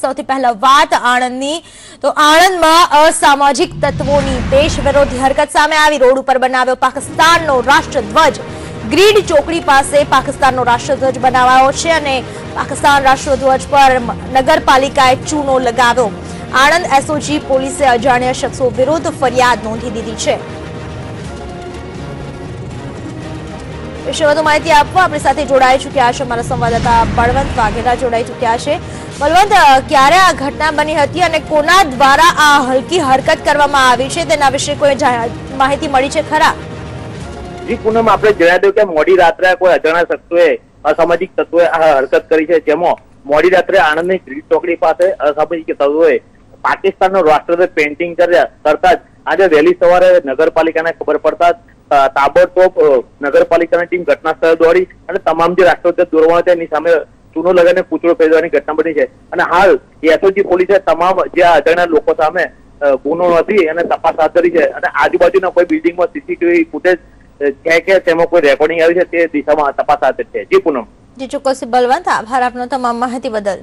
સૌથી પહેલા વાત આણંદની, તો આણંદમાં અસામાજિક તત્વોની દેશ વિરોધી હરકત સામે આવી. રોડ ઉપર બનાવ્યો પાકિસ્તાનનો રાષ્ટ્રધ્વજ. ગ્રીડ ચોકડી પાસે પાકિસ્તાનનો રાષ્ટ્રધ્વજ બનાવાયો છે અને પાકિસ્તાન રાષ્ટ્રધ્વજ પર નગરપાલિકાએ ચૂનો લગાવ્યો. આણંદ એસઓજી પોલીસે અજાણ્યા શખ્સો વિરુદ્ધ ફરિયાદ નોંધી દીધી છે. વિશે વધુ માહિતી આપવા આપણી સાથે જોડાઈ ચૂક્યા છે અમારા સંવાદદાતા બળવંત વાઘેલા જોડાઈ ચૂક્યા છે. બળવંત, ક્યારે આ ઘટના બની હતી અને કોના દ્વારા આ હલકી હરકત કરવામાં આવી છે તેના વિશે કોઈ માહિતી મળી છે ખરા? જી પૂનમ, આપણે જણાવ્યું કે મોડી રાત્રે કોઈ અજાણ્યા શખ્સોએ અસામાજિક તત્વોએ આ હરકત કરી છે, જેમાં મોડી રાત્રે આણંદની ગ્રીડ ચોકડી પાસે અસામાજિક તત્વોએ પાકિસ્તાનનો રાષ્ટ્રધ્વજ પેઇન્ટિંગ કરતા જ આજે વહેલી સવારે નગરપાલિકાને ખબર પડતા તાબડતોબ નગરપાલિકાની ટીમ ઘટના સ્થળે દોડી અને તમામ જે રાષ્ટ્રધ્વજ દોરવાનો હતો એની સામે ચૂનો લગાવીને પૂતળો ફેરવવાની ઘટના બની છે. અને હાલ એસઓજી પોલીસે તમામ જે અજાણ્યા લોકો સામે ગુનો નોંધી અને તપાસ હાથ ધરી છે અને આજુબાજુના કોઈ બિલ્ડિંગમાં સીસીટીવી ફૂટેજ છે કે તેમાં કોઈ રેકોર્ડિંગ આવી છે તે દિશામાં તપાસ હાથ ધરી છે. જી પૂનમ. જી ચોક્કસ બલવંત, આભાર આપનો તમામ માહિતી બદલ.